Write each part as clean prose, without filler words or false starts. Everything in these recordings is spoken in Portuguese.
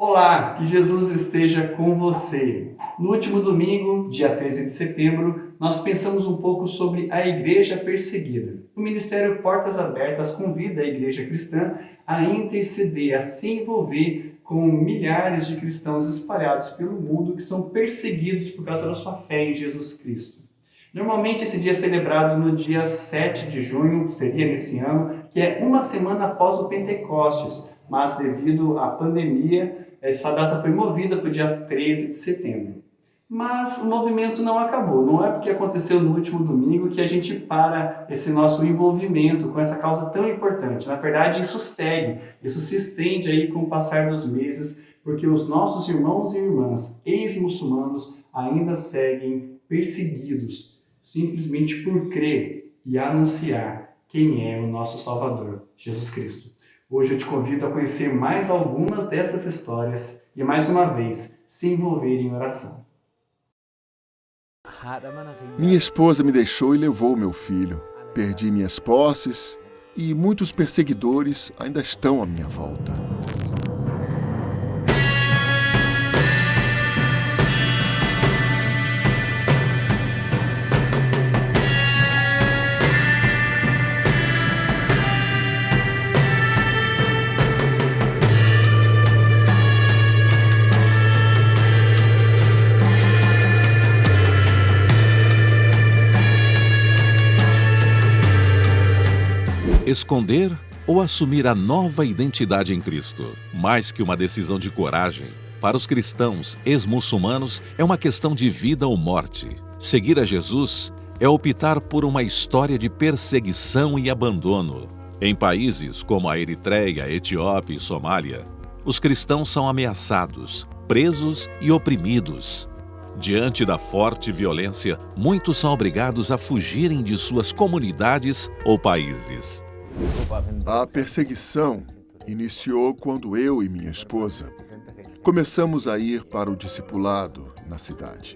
Olá, que Jesus esteja com você. No último domingo, dia 13 de setembro, nós pensamos um pouco sobre a igreja perseguida. O Ministério Portas Abertas convida a igreja cristã a interceder, a se envolver com milhares de cristãos espalhados pelo mundo que são perseguidos por causa da sua fé em Jesus Cristo. Normalmente esse dia é celebrado no dia 7 de junho, seria nesse ano, que é uma semana após o Pentecostes, mas devido à pandemia, essa data foi movida para o dia 13 de setembro. Mas o movimento não acabou, não é porque aconteceu no último domingo que a gente para esse nosso envolvimento com essa causa tão importante. Na verdade, isso segue, isso se estende aí com o passar dos meses, porque os nossos irmãos e irmãs ex-muçulmanos ainda seguem perseguidos, simplesmente por crer e anunciar quem é o nosso Salvador, Jesus Cristo. Hoje eu te convido a conhecer mais algumas dessas histórias e, mais uma vez, se envolver em oração. Minha esposa me deixou e levou meu filho. Perdi minhas posses e muitos perseguidores ainda estão à minha volta. Esconder ou assumir a nova identidade em Cristo? Mais que uma decisão de coragem, para os cristãos ex-muçulmanos é uma questão de vida ou morte. Seguir a Jesus é optar por uma história de perseguição e abandono. Em países como a Eritreia, Etiópia e Somália, os cristãos são ameaçados, presos e oprimidos. Diante da forte violência, muitos são obrigados a fugirem de suas comunidades ou países. A perseguição iniciou quando eu e minha esposa começamos a ir para o discipulado na cidade.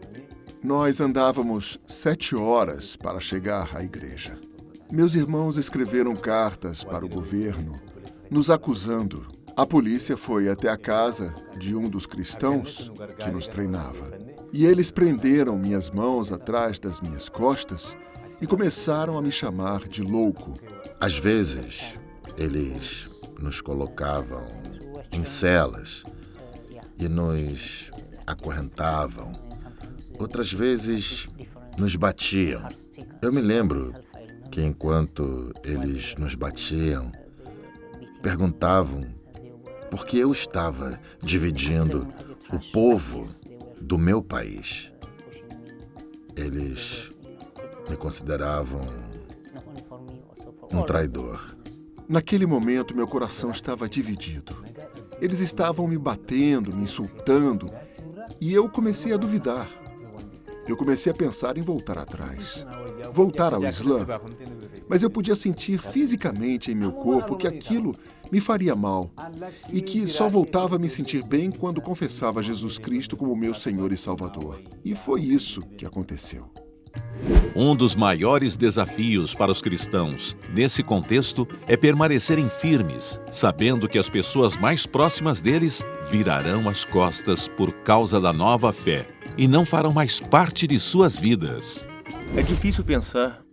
Nós andávamos 7 horas para chegar à igreja. Meus irmãos escreveram cartas para o governo, nos acusando. A polícia foi até a casa de um dos cristãos que nos treinava. E eles prenderam minhas mãos atrás das minhas costas e começaram a me chamar de louco. Às vezes, eles nos colocavam em celas e nos acorrentavam. Outras vezes, nos batiam. Eu me lembro que enquanto eles nos batiam, perguntavam por que eu estava dividindo o povo do meu país. Eles me consideravam um traidor. Naquele momento, meu coração estava dividido. Eles estavam me batendo, me insultando, e eu comecei a duvidar. Eu comecei a pensar em voltar atrás, voltar ao Islã. Mas eu podia sentir fisicamente em meu corpo que aquilo me faria mal e que só voltava a me sentir bem quando confessava Jesus Cristo como meu Senhor e Salvador. E foi isso que aconteceu. Um dos maiores desafios para os cristãos, nesse contexto, é permanecerem firmes, sabendo que as pessoas mais próximas deles virarão as costas por causa da nova fé e não farão mais parte de suas vidas. É difícil pensar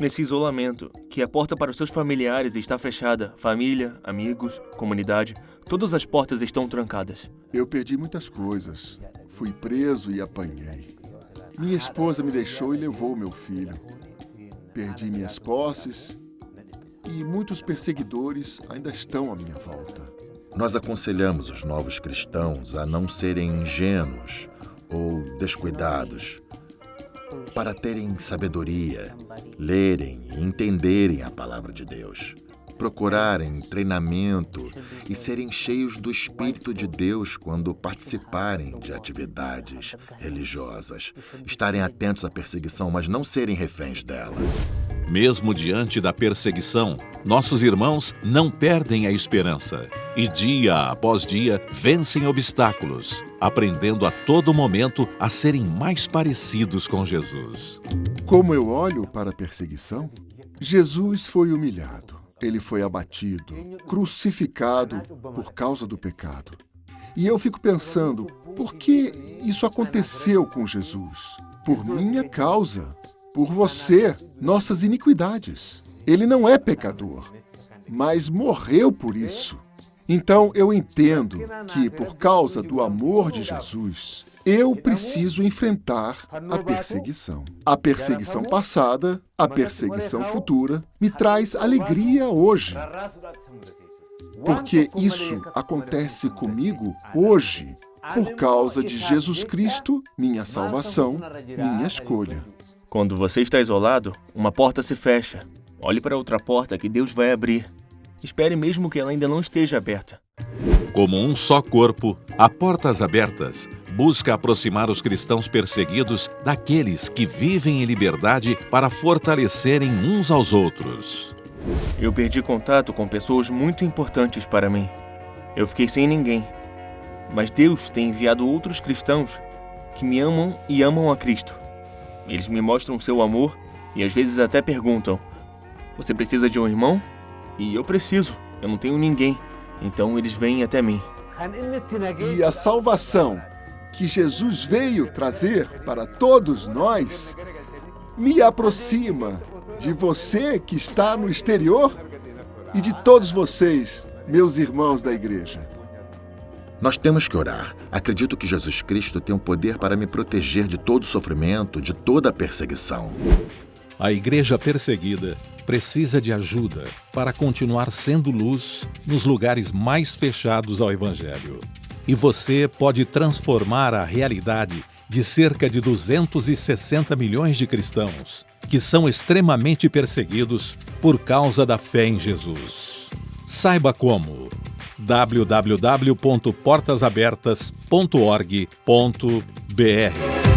nesse isolamento, que a porta para os seus familiares está fechada. Família, amigos, comunidade, todas as portas estão trancadas. Eu perdi muitas coisas. Fui preso e apanhei. Minha esposa me deixou e levou meu filho. Perdi minhas posses e muitos perseguidores ainda estão à minha volta. Nós aconselhamos os novos cristãos a não serem ingênuos ou descuidados, para terem sabedoria, lerem e entenderem a palavra de Deus, procurarem treinamento e serem cheios do Espírito de Deus quando participarem de atividades religiosas, estarem atentos à perseguição, mas não serem reféns dela. Mesmo diante da perseguição, nossos irmãos não perdem a esperança e dia após dia vencem obstáculos, aprendendo a todo momento a serem mais parecidos com Jesus. Como eu olho para a perseguição, Jesus foi humilhado. Ele foi abatido, crucificado por causa do pecado. E eu fico pensando, por que isso aconteceu com Jesus? Por minha causa, por você, nossas iniquidades. Ele não é pecador, mas morreu por isso. Então eu entendo que, por causa do amor de Jesus, eu preciso enfrentar a perseguição. A perseguição passada, a perseguição futura, me traz alegria hoje. Porque isso acontece comigo hoje, por causa de Jesus Cristo, minha salvação, minha escolha. Quando você está isolado, uma porta se fecha. Olhe para outra porta que Deus vai abrir. Espere mesmo que ela ainda não esteja aberta. Como um só corpo, a Portas Abertas busca aproximar os cristãos perseguidos daqueles que vivem em liberdade para fortalecerem uns aos outros. Eu perdi contato com pessoas muito importantes para mim. Eu fiquei sem ninguém. Mas Deus tem enviado outros cristãos que me amam e amam a Cristo. Eles me mostram seu amor e às vezes até perguntam: você precisa de um irmão? E eu preciso. Eu não tenho ninguém. Então eles vêm até mim. E a salvação que Jesus veio trazer para todos nós me aproxima de você que está no exterior e de todos vocês, meus irmãos da igreja. Nós temos que orar. Acredito que Jesus Cristo tem o poder para me proteger de todo sofrimento, de toda perseguição. A igreja perseguida precisa de ajuda para continuar sendo luz nos lugares mais fechados ao Evangelho. E você pode transformar a realidade de cerca de 260 milhões de cristãos que são extremamente perseguidos por causa da fé em Jesus. Saiba como: www.portasabertas.org.br